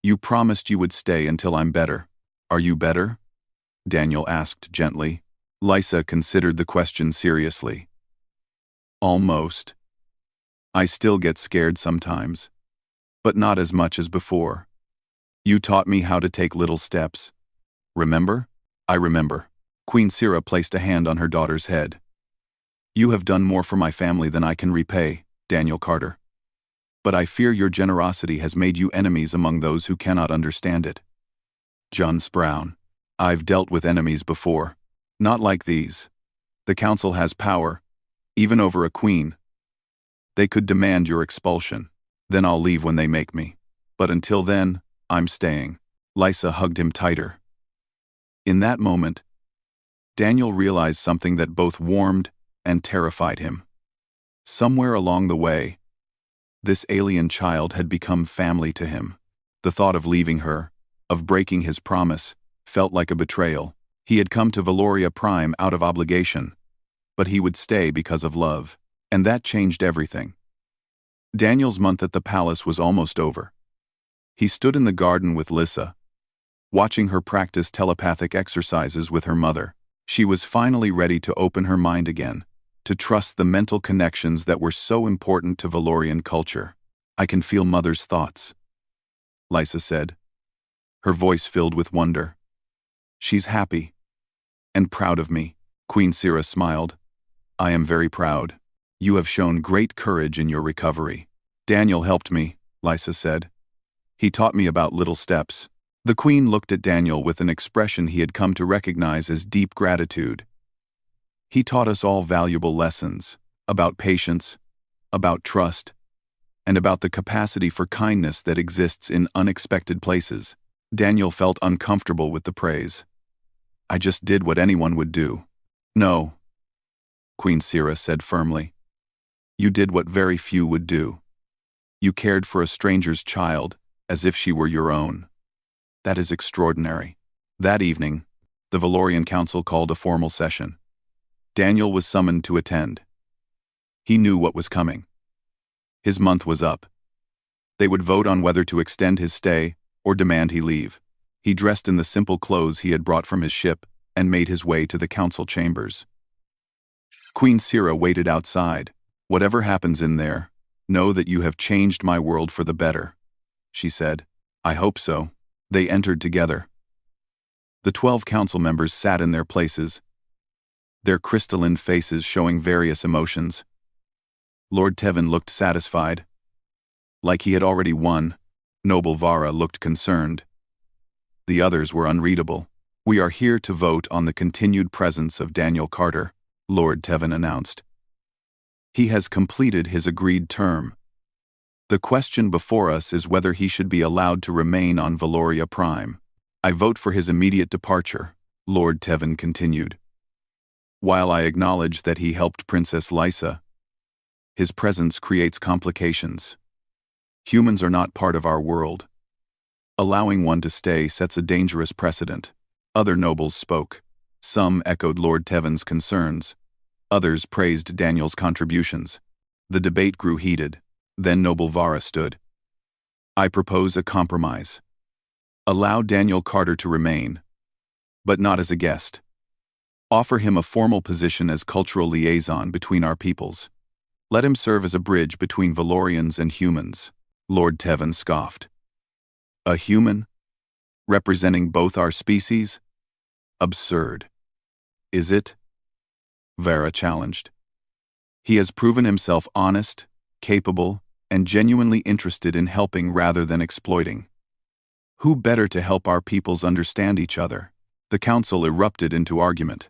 Speaker 1: You promised you would stay until I'm better. Are you better? Daniel asked gently. Lysa considered the question seriously. Almost. I still get scared sometimes, but not as much as before. You taught me how to take little steps. Remember? I remember. Queen Sira placed a hand on her daughter's head. You have done more for my family than I can repay, Daniel Carter. But I fear your generosity has made you enemies among those who cannot understand it. John Sprown. I've dealt with enemies before. Not like these. The council has power, even over a queen. They could demand your expulsion. Then I'll leave when they make me. But until then, I'm staying. Lysa hugged him tighter. In that moment, Daniel realized something that both warmed and terrified him. Somewhere along the way, this alien child had become family to him. The thought of leaving her, of breaking his promise, felt like a betrayal. He had come to Valoria Prime out of obligation, but he would stay because of love, and that changed everything. Daniel's month at the palace was almost over. He stood in the garden with Lysa, watching her practice telepathic exercises with her mother. She was finally ready to open her mind again, to trust the mental connections that were so important to Valorian culture. I can feel Mother's thoughts, Lysa said, her voice filled with wonder. She's happy and proud of me. Queen Sira smiled. I am very proud. You have shown great courage in your recovery. Daniel helped me, Lysa said. He taught me about little steps. The Queen looked at Daniel with an expression he had come to recognize as deep gratitude. He taught us all valuable lessons, about patience, about trust, and about the capacity for kindness that exists in unexpected places. Daniel felt uncomfortable with the praise. I just did what anyone would do. No, Queen Sira said firmly. You did what very few would do. You cared for a stranger's child as if she were your own. That is extraordinary. That evening, the Valorian Council called a formal session. Daniel was summoned to attend. He knew what was coming. His month was up. They would vote on whether to extend his stay or demand he leave. He dressed in the simple clothes he had brought from his ship and made his way to the council chambers. Queen Sira waited outside. Whatever happens in there, know that you have changed my world for the better, she said. I hope so. They entered together. The 12 council members sat in their places, their crystalline faces showing various emotions. Lord Tevin looked satisfied, like he had already won. Noble Vara looked concerned. The others were unreadable. We are here to vote on the continued presence of Daniel Carter, Lord Tevin announced. He has completed his agreed term. The question before us is whether he should be allowed to remain on Valoria Prime. I vote for his immediate departure, Lord Tevin continued. While I acknowledge that he helped Princess Lysa, his presence creates complications. Humans are not part of our world. Allowing one to stay sets a dangerous precedent. Other nobles spoke. Some echoed Lord Tevin's concerns. Others praised Daniel's contributions. The debate grew heated. Then Noble Vara stood. I propose a compromise. Allow Daniel Carter to remain, but not as a guest. Offer him a formal position as cultural liaison between our peoples. Let him serve as a bridge between Valorians and humans. Lord Tevin scoffed. A human? Representing both our species? Absurd. Is it? Vara challenged. He has proven himself honest, capable, and genuinely interested in helping rather than exploiting. Who better to help our peoples understand each other? The council erupted into argument.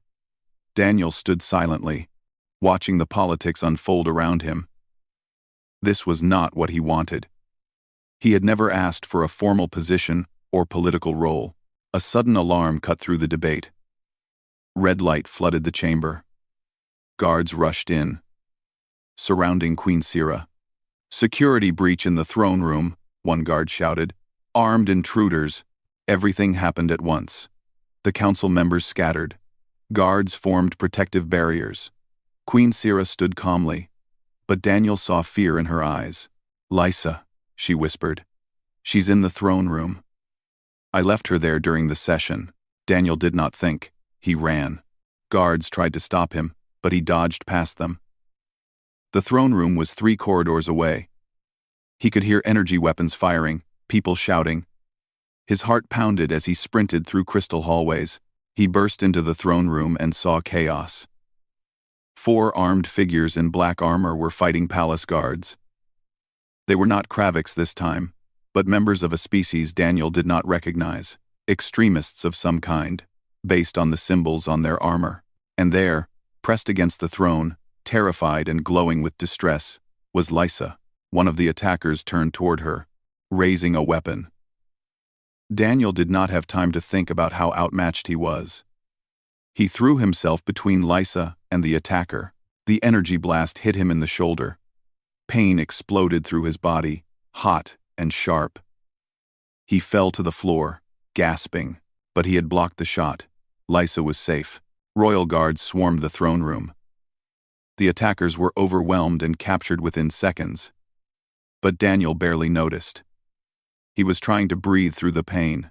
Speaker 1: Daniel stood silently, watching the politics unfold around him. This was not what he wanted. He had never asked for a formal position or political role. A sudden alarm cut through the debate. Red light flooded the chamber. Guards rushed in, surrounding Queen Sira. Security breach in the throne room, one guard shouted. Armed intruders. Everything happened at once. The council members scattered. Guards formed protective barriers. Queen Sira stood calmly, but Daniel saw fear in her eyes. Lysa, she whispered. She's in the throne room. I left her there during the session. Daniel did not think. He ran. Guards tried to stop him, but he dodged past them. The throne room was 3 corridors away. He could hear energy weapons firing, people shouting. His heart pounded as he sprinted through crystal hallways. He burst into the throne room and saw chaos. 4 armed figures in black armor were fighting palace guards. They were not Kravix this time, but members of a species Daniel did not recognize, extremists of some kind, based on the symbols on their armor. And there, pressed against the throne, terrified and glowing with distress, was Lysa. One of the attackers turned toward her, raising a weapon. Daniel did not have time to think about how outmatched he was. He threw himself between Lysa and the attacker. The energy blast hit him in the shoulder. Pain exploded through his body, hot and sharp. He fell to the floor, gasping, but he had blocked the shot. Lysa was safe. Royal guards swarmed the throne room. The attackers were overwhelmed and captured within seconds. But Daniel barely noticed. He was trying to breathe through the pain.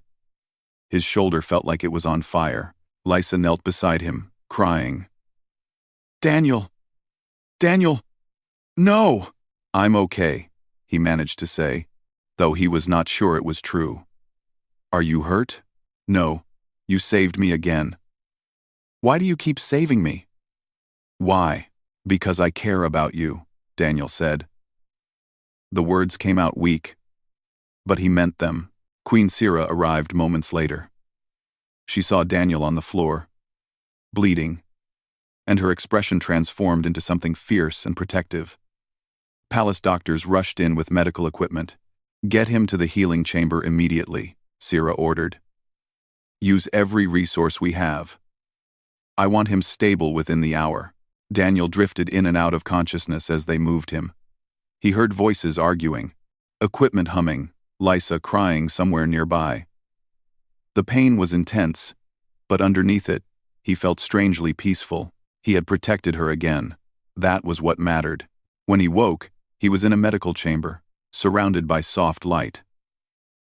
Speaker 1: His shoulder felt like it was on fire. Lysa knelt beside him, crying. Daniel! Daniel! No! I'm okay, he managed to say, though he was not sure it was true. Are you hurt? No. You saved me again. Why do you keep saving me? Why? Because I care about you, Daniel said. The words came out weak, but he meant them. Queen Sira arrived moments later. She saw Daniel on the floor, bleeding, and her expression transformed into something fierce and protective. Palace doctors rushed in with medical equipment. Get him to the healing chamber immediately, Sira ordered. Use every resource we have. I want him stable within the hour. Daniel drifted in and out of consciousness as they moved him. He heard voices arguing, equipment humming, Lysa crying somewhere nearby. The pain was intense, but underneath it, he felt strangely peaceful. He had protected her again. That was what mattered. When he woke, he was in a medical chamber, surrounded by soft light.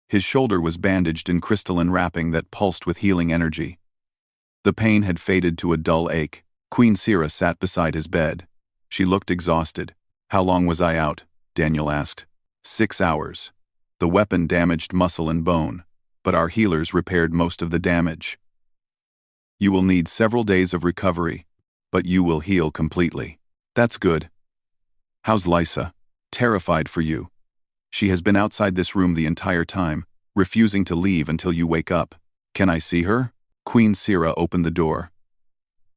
Speaker 1: His shoulder was bandaged in crystalline wrapping that pulsed with healing energy. The pain had faded to a dull ache. Queen Sira sat beside his bed. She looked exhausted. How long was I out? Daniel asked. 6 hours. The weapon damaged muscle and bone, but our healers repaired most of the damage. You will need several days of recovery, but you will heal completely. That's good. How's Lysa? Terrified for you. She has been outside this room the entire time, refusing to leave until you wake up. Can I see her? Queen Sira opened the door.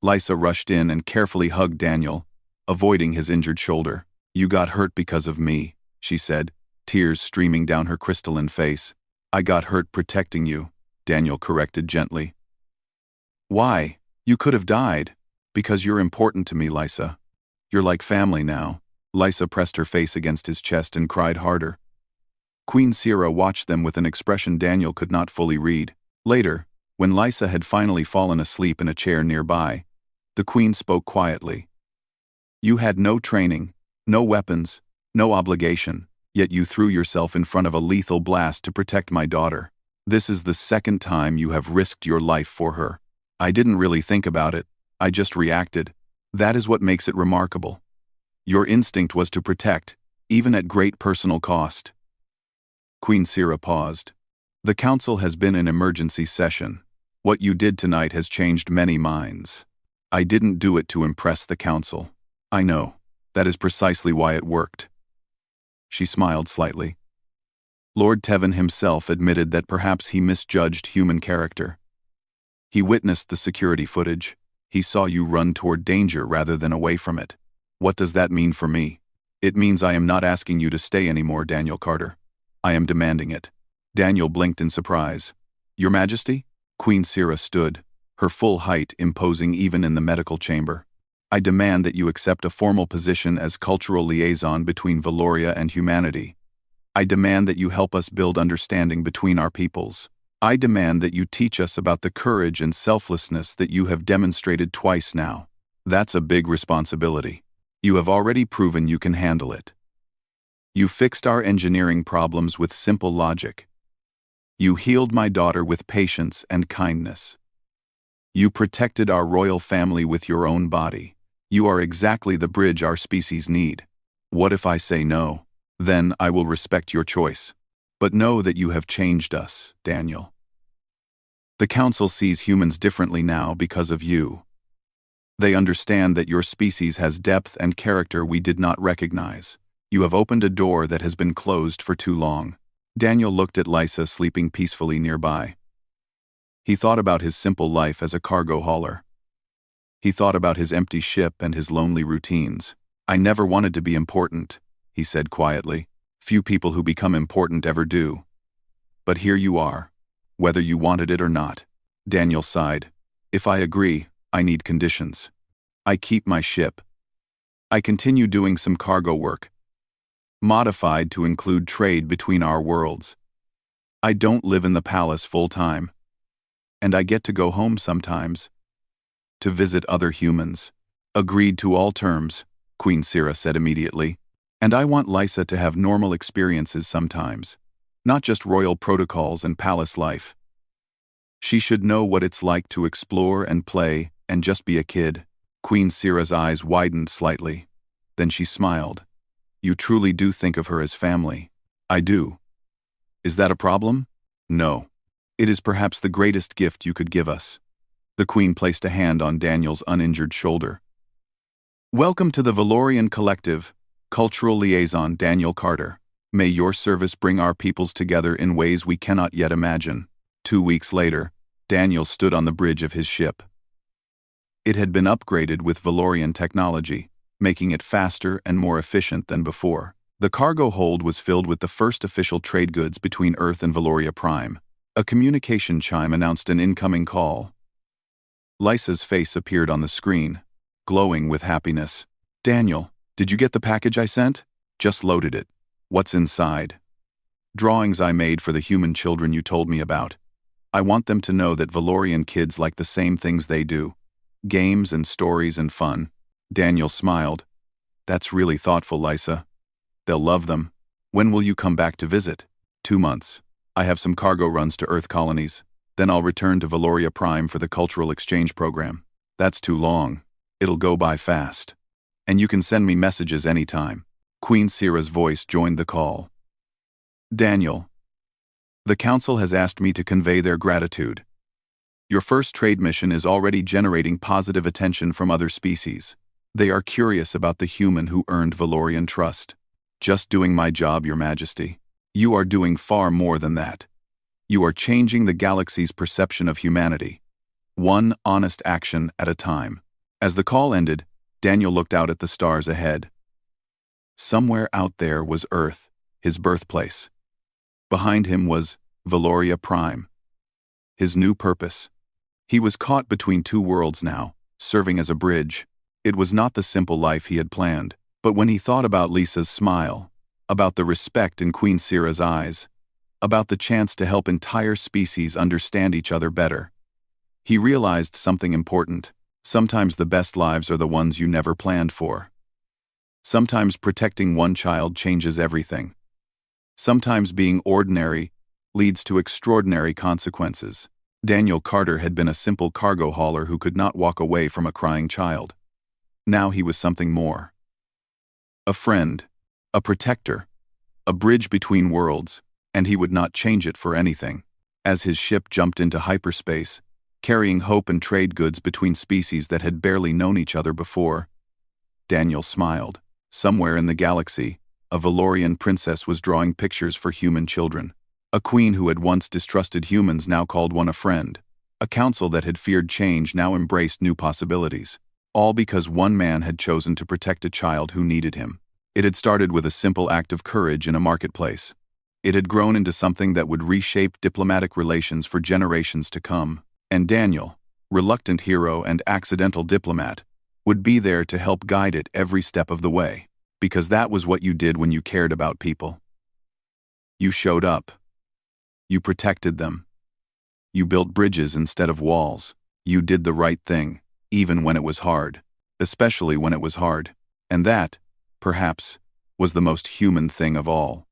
Speaker 1: Lysa rushed in and carefully hugged Daniel, avoiding his injured shoulder. You got hurt because of me, she said, tears streaming down her crystalline face. I got hurt protecting you, Daniel corrected gently. Why? You could have died. Because you're important to me, Lysa. You're like family now. Lysa pressed her face against his chest and cried harder. Queen Sira watched them with an expression Daniel could not fully read. Later, when Lysa had finally fallen asleep in a chair nearby, the queen spoke quietly. You had no training, no weapons, no obligation, yet you threw yourself in front of a lethal blast to protect my daughter. This is the second time you have risked your life for her. I didn't really think about it, I just reacted. That is what makes it remarkable. Your instinct was to protect, even at great personal cost. Queen Sira paused. The council has been in emergency session. What you did tonight has changed many minds. I didn't do it to impress the council. I know. That is precisely why it worked. She smiled slightly. Lord Tevin himself admitted that perhaps he misjudged human character. He witnessed the security footage. He saw you run toward danger rather than away from it. What does that mean for me? It means I am not asking you to stay anymore, Daniel Carter. I am demanding it. Daniel blinked in surprise. Your Majesty? Queen Sira stood, her full height imposing even in the medical chamber. I demand that you accept a formal position as cultural liaison between Valoria and humanity. I demand that you help us build understanding between our peoples. I demand that you teach us about the courage and selflessness that you have demonstrated twice now. That's a big responsibility. You have already proven you can handle it. You fixed our engineering problems with simple logic. You healed my daughter with patience and kindness. You protected our royal family with your own body. You are exactly the bridge our species need. What if I say no? Then I will respect your choice. But know that you have changed us, Daniel. The Council sees humans differently now because of you. They understand that your species has depth and character we did not recognize. You have opened a door that has been closed for too long. Daniel looked at Lysa sleeping peacefully nearby. He thought about his simple life as a cargo hauler. He thought about his empty ship and his lonely routines. I never wanted to be important, he said quietly. Few people who become important ever do. But here you are, whether you wanted it or not. Daniel sighed. If I agree, I need conditions. I keep my ship. I continue doing some cargo work, modified to include trade between our worlds. I don't live in the palace full-time. And I get to go home sometimes. To visit other humans. Agreed to all terms, Queen Sira said immediately. And I want Lysa to have normal experiences sometimes. Not just royal protocols and palace life. She should know what it's like to explore and play and just be a kid. Queen Sira's eyes widened slightly. Then she smiled. You truly do think of her as family. I do. Is that a problem? No. It is perhaps the greatest gift you could give us. The Queen placed a hand on Daniel's uninjured shoulder. Welcome to the Valorian Collective, Cultural Liaison Daniel Carter. May your service bring our peoples together in ways we cannot yet imagine. 2 weeks later, Daniel stood on the bridge of his ship. It had been upgraded with Valorian technology, making it faster and more efficient than before. The cargo hold was filled with the first official trade goods between Earth and Valoria Prime. A communication chime announced an incoming call. Lysa's face appeared on the screen, glowing with happiness. Daniel, did you get the package I sent? Just loaded it. What's inside? Drawings I made for the human children you told me about. I want them to know that Valorian kids like the same things they do. Games and stories and fun. Daniel smiled. That's really thoughtful, Lysa. They'll love them. When will you come back to visit? 2 months. I have some cargo runs to Earth colonies. Then I'll return to Valoria Prime for the cultural exchange program. That's too long. It'll go by fast. And you can send me messages anytime. Queen Sira's voice joined the call. Daniel, The Council has asked me to convey their gratitude. Your first trade mission is already generating positive attention from other species. They are curious about the human who earned Valorian trust. Just doing my job, Your Majesty. You are doing far more than that. You are changing the galaxy's perception of humanity. One honest action at a time. As the call ended, Daniel looked out at the stars ahead. Somewhere out there was Earth, his birthplace. Behind him was Valoria Prime. His new purpose. He was caught between two worlds now, serving as a bridge. It was not the simple life he had planned, but when he thought about Lisa's smile, about the respect in Queen Syrah's eyes, about the chance to help entire species understand each other better, he realized something important. Sometimes the best lives are the ones you never planned for. Sometimes protecting one child changes everything. Sometimes being ordinary leads to extraordinary consequences. Daniel Carter had been a simple cargo hauler who could not walk away from a crying child. Now he was something more. A friend, a protector, a bridge between worlds, and he would not change it for anything. As his ship jumped into hyperspace, carrying hope and trade goods between species that had barely known each other before, Daniel smiled. Somewhere in the galaxy, a Valorian princess was drawing pictures for human children. A queen who had once distrusted humans now called one a friend. A council that had feared change now embraced new possibilities. All because one man had chosen to protect a child who needed him. It had started with a simple act of courage in a marketplace. It had grown into something that would reshape diplomatic relations for generations to come. And Daniel, reluctant hero and accidental diplomat, would be there to help guide it every step of the way. Because that was what you did when you cared about people. You showed up. You protected them. You built bridges instead of walls. You did the right thing, even when it was hard. Especially when it was hard. And that, perhaps, was the most human thing of all.